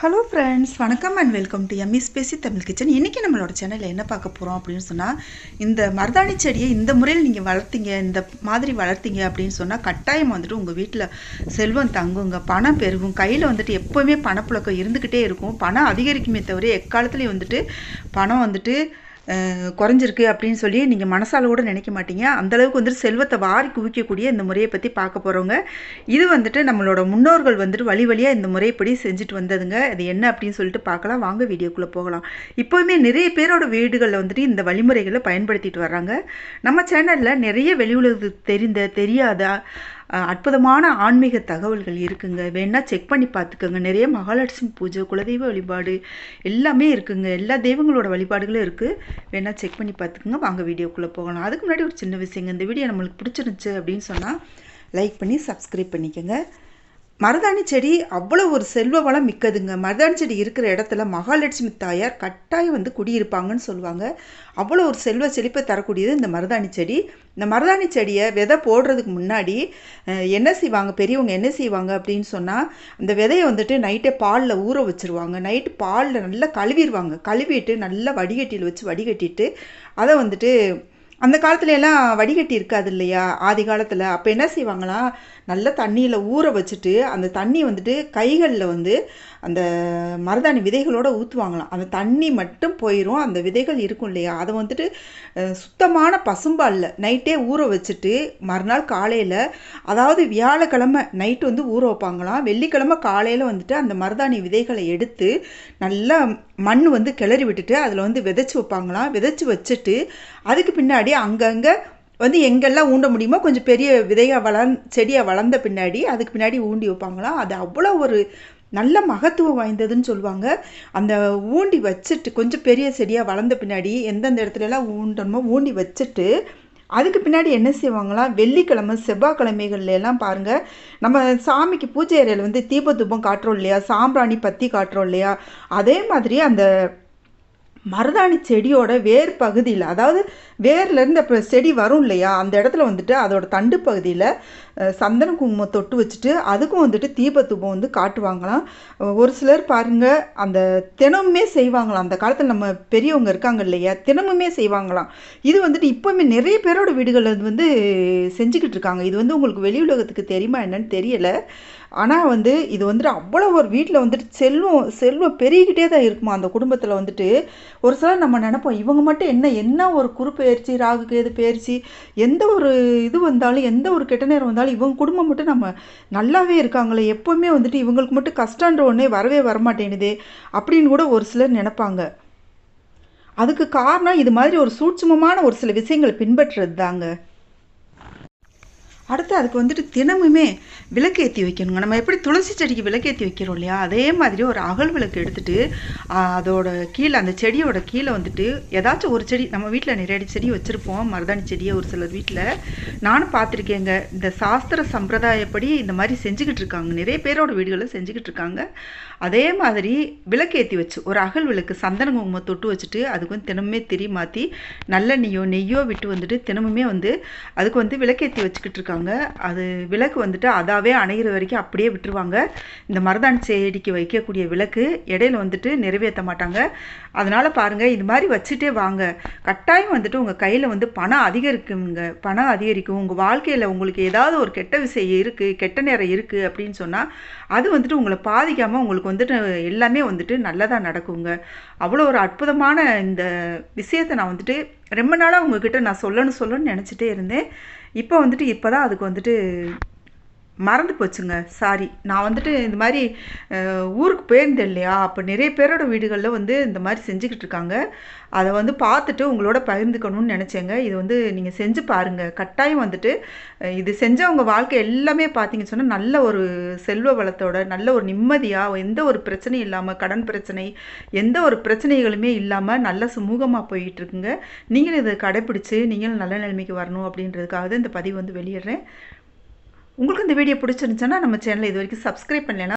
Hello friends, வணக்கம் and welcome to Emmy Spacy Tamil Kitchen. இன்றைக்கி நம்மளோட சேனலில் என்ன பார்க்க போகிறோம் அப்படின்னு சொன்னால், இந்த மருதாணி செடியை இந்த முறையில் நீங்கள் வளர்த்தீங்க, இந்த மாதிரி வளர்த்தீங்க அப்படின்னு சொன்னால் கட்டாயம் வந்துட்டு உங்கள் வீட்டில் செல்வம் தங்குங்க, பணம் பெருகும். கையில் வந்துட்டு எப்போவுமே பணப்புழக்கம் இருந்துக்கிட்டே இருக்கும். பணம் அதிகரிக்குமே தவிர எக்காலத்துலேயும் வந்துட்டு பணம் வந்துட்டு குறைஞ்சிருக்கு அப்படின்னு சொல்லி நீங்கள் மனசால கூட நினைக்க மாட்டீங்க. அந்தளவுக்கு வந்துட்டு செல்வத்தை வாரி குவிக்கக்கூடிய இந்த முறையை பற்றி பார்க்க போகிறோங்க. இது வந்துட்டு நம்மளோட முன்னோர்கள் வந்துட்டு வழி வழியாக இந்த முறைப்படி செஞ்சுட்டு வந்ததுங்க. அது என்ன அப்படின்னு சொல்லிட்டு பார்க்கலாம். வாங்க வீடியோக்குள்ளே போகலாம். இப்போவுமே நிறைய பேரோட வீடுகளில் வந்துட்டு இந்த வழிமுறைகளை பயன்படுத்திட்டு வர்றாங்க. நம்ம சேனலில் நிறைய வெளி உலகத்துக்கு தெரியாத அற்புதமான ஆன்மீக தகவல்கள் இருக்குங்க. வேணால் செக் பண்ணி பார்த்துக்கோங்க. நிறைய மகாலட்சுமி பூஜை, குலதெய்வ வழிபாடு எல்லாமே இருக்குங்க. எல்லா தெய்வங்களோட வழிபாடுகளும் இருக்குது. வேணால் செக் பண்ணி பார்த்துக்கோங்க. வாங்க வீடியோக்குள்ளே போகலாம். அதுக்கு முன்னாடி ஒரு சின்ன விஷயங்க. இந்த வீடியோ நம்மளுக்கு பிடிச்சிருந்துச்சு அப்படின்னு சொன்னால் லைக் பண்ணி சப்ஸ்கிரைப் பண்ணிக்கோங்க. மருதாணி செடி அவ்வளோ ஒரு செல்வ வளம் மிக்கதுங்க. மருதாணி செடி இருக்கிற இடத்துல மகாலட்சுமி தாயார் கட்டாயம் வந்து குடியிருப்பாங்கன்னு சொல்லுவாங்க. அவ்வளோ ஒரு செல்வ செழிப்பை தரக்கூடியது இந்த மருதாணி செடி. இந்த மருதாணி செடியை விதை போடுறதுக்கு முன்னாடி என்ன செய்வாங்க, பெரியவங்க என்ன செய்வாங்க அப்படின்னு சொன்னால், அந்த விதையை வந்துட்டு நைட்டே பாலில் ஊற வச்சுருவாங்க. நைட்டு பாலில் நல்லா கழுவிடுவாங்க. கழுவிட்டு நல்லா வடிகட்டியில் வச்சு வடிகட்டிட்டு அதை வந்துட்டு அந்த காலத்துல எல்லாம் வடிகட்டி இருக்காது இல்லையா, ஆதி காலத்தில். அப்போ என்ன செய்வாங்கன்னா, நல்ல தண்ணியில் ஊற வச்சுட்டு அந்த தண்ணி வந்துட்டு கைகளில் வந்து அந்த மருதாணி விதைகளோடு ஊற்றுவாங்களாம். அந்த தண்ணி மட்டும் போயிடும், அந்த விதைகள் இருக்கும் இல்லையா, அதை வந்துட்டு சுத்தமான பசும்பாலில் நைட்டே ஊற வச்சுட்டு மறுநாள் காலையில், அதாவது வியாழக்கிழமை நைட்டு வந்து ஊற வைப்பாங்களாம். வெள்ளிக்கிழமை காலையில் வந்துட்டு அந்த மருதாணி விதைகளை எடுத்து நல்லா மண் வந்து கிளறி விட்டுட்டு அதில் வந்து விதைச்சி வைப்பாங்களாம். விதைச்சி வச்சுட்டு அதுக்கு பின்னாடி அங்கங்கே வந்து எங்கெல்லாம் ஊண்ட முடியுமோ கொஞ்சம் பெரிய விதையாக செடியாக வளர்ந்த பின்னாடி அதுக்கு பின்னாடி ஊண்டி வைப்பாங்களாம். அது அவ்வளோ ஒரு நல்ல மகத்துவம் வாய்ந்ததுன்னு சொல்லுவாங்க. அந்த ஊண்டி வச்சுட்டு கொஞ்சம் பெரிய செடியாக வளர்ந்த பின்னாடி எந்தெந்த இடத்துலலாம் ஊண்டணுமோ ஊண்டி வச்சுட்டு அதுக்கு பின்னாடி என்ன செய்வாங்களாம், வெள்ளிக்கிழமை செவ்வாய்க்கிழமைகள்ல எல்லாம் பாருங்கள், நம்ம சாமிக்கு பூஜை அறையில் வந்து தீப தூபம் காட்டுறோம் இல்லையா, சாம்பிராணி பற்றி காட்டுறோம் இல்லையா, அதே மாதிரி அந்த மருதாணி செடியோட வேர் பகுதியில், அதாவது வேர்லேருந்து அப்போ செடி வரும் இல்லையா, அந்த இடத்துல வந்துட்டு அதோட தண்டு பகுதியில் சந்தன குங்குமம் தொட்டு வச்சுட்டு அதுக்கும் வந்துட்டு தீபத்தூபம் வந்து காட்டுவாங்களாம். ஒரு சிலர் பாருங்கள் அந்த தினமுமே செய்வாங்களாம். அந்த காலத்தில் நம்ம பெரியவங்க இருக்காங்க இல்லையா, தினமுமே செய்வாங்களாம். இது வந்துட்டு இப்போவுமே நிறைய பேரோட வீடுகளில் வந்து செஞ்சுக்கிட்டு இருக்காங்க. இது வந்து உங்களுக்கு வெளி உலகத்துக்கு தெரியுமா என்னன்னு தெரியலை. ஆனால் வந்து இது வந்துட்டு அவ்வளோ ஒரு வீட்டில் வந்துட்டு செல்வம் பெருகிக்கிட்டே தான் இருக்குமா அந்த குடும்பத்தில் வந்துட்டு. ஒரு சிலர் நம்ம நினைப்போம், இவங்க மட்டும் என்ன ஒரு குறுப்பெயர்ச்சி, ராகு கேது பெயர்ச்சி, எந்த ஒரு இது வந்தாலும், எந்த ஒரு கெட்ட நேரம் வந்தாலும் இவங்க குடும்பம் மட்டும் நம்ம நல்லாவே இருக்காங்களே, எப்போவுமே வந்துட்டு இவங்களுக்கு மட்டும் கஷ்டன்ற ஒன்றே வரவே வரமாட்டேனுதே அப்படின்னு கூட ஒரு சிலர் நினைப்பாங்க. அதுக்கு காரணம் இது மாதிரி ஒரு சூட்சுமமான ஒரு சில விஷயங்களை பின்பற்றுறது தாங்க. அடுத்து அதுக்கு வந்துட்டு தினமுமே விளக்கேற்றி வைக்கணுங்க. நம்ம எப்படி துளசி செடிக்கு விளக்கேற்றி வைக்கிறோம் இல்லையா, அதே மாதிரி ஒரு அகல் விளக்கு எடுத்துகிட்டு அதோட கீழே, அந்த செடியோட கீழே வந்துட்டு ஏதாச்சும் ஒரு செடி, நம்ம வீட்டில் நிறைய செடி வச்சுருப்போம், மருதாணி செடியை ஒரு சிலர் வீட்டில் நானும் பார்த்துருக்கேங்க. இந்த சாஸ்திர சம்பிரதாயப்படி இந்த மாதிரி செஞ்சுக்கிட்டு இருக்காங்க, நிறைய பேரோட வீடுகளில் செஞ்சுக்கிட்டு இருக்காங்க. அதே மாதிரி விளக்கேற்றி வச்சு ஒரு அகல் விளக்கு சந்தன குங்குமம் தொட்டு வச்சுட்டு அதுக்கு வந்து தினமுமே திரி மாற்றி நல்லெண்ணெய்யோ நெய்யோ விட்டு வந்துட்டு தினமுமே வந்து அதுக்கு வந்து விளக்கேற்றி வச்சுக்கிட்டு இருக்காங்க. அது விளக்கு வந்துட்டு அதாவே அணைகிற வரைக்கும் அப்படியே விட்டுருவாங்க. இந்த மருதாணி செடிக்கு வைக்கக்கூடிய விளக்கு இடையில வந்துட்டு நிறைவேற்ற மாட்டாங்க. அதனால் பாருங்கள், இது மாதிரி வச்சுட்டே வாங்க, கட்டாயம் வந்துட்டு உங்கள் கையில் வந்து பணம் அதிகரிக்குங்க. பணம் அதிகரிக்கும். உங்கள் வாழ்க்கையில் உங்களுக்கு ஏதாவது ஒரு கெட்ட விஷயம் இருக்குது, கெட்ட நேரம் இருக்குது அப்படின்னு சொன்னால் அது வந்துட்டு உங்களை பாதிக்காமல் உங்களுக்கு வந்துட்டு எல்லாமே வந்துட்டு நல்லதாக நடக்குங்க. அவ்வளோ ஒரு அற்புதமான இந்த விஷயத்தை நான் வந்துட்டு ரொம்ப நாளாக உங்ககிட்ட நான் சொல்லணும்னு நினச்சிட்டே இருந்தேன். இப்போ வந்துட்டு இப்போ தான் அதுக்கு வந்துட்டு மறந்து போச்சுங்க. சாரி. நான் வந்துட்டு இந்த மாதிரி ஊருக்கு போயிருந்தேன் இல்லையா, அப்போ நிறைய பேரோட வீடுகளில் வந்து இந்த மாதிரி செஞ்சுக்கிட்டு இருக்காங்க. அதை வந்து பார்த்துட்டு உங்களோட பகிர்ந்துக்கணும்னு நினச்சேங்க. இது வந்து நீங்கள் செஞ்சு பாருங்கள். கட்டாயம் வந்துட்டு இது செஞ்சவங்க வாழ்க்கை எல்லாமே பார்த்தீங்கன்னு சொன்னால் நல்ல ஒரு செல்வ வளத்தோட, நல்ல ஒரு நிம்மதியாக, எந்த ஒரு பிரச்சனையும் இல்லாமல், கடன் பிரச்சனை, எந்த ஒரு பிரச்சனைகளுமே இல்லாமல் நல்ல சுமூகமாக போயிட்டு இருக்குங்க. நீங்களும் இதை கடைப்பிடிச்சு நீங்களும் நல்ல நிலைமைக்கு வரணும் அப்படின்றதுக்காக தான் இந்த பதிவு வந்து வெளியிடுறேன். உங்களுக்கு இந்த வீடியோ பிடிச்சிருந்துச்சுன்னா நம்ம சேனலை இது வரைக்கும் சப்ஸ்கிரைப் பண்ணலைன்னா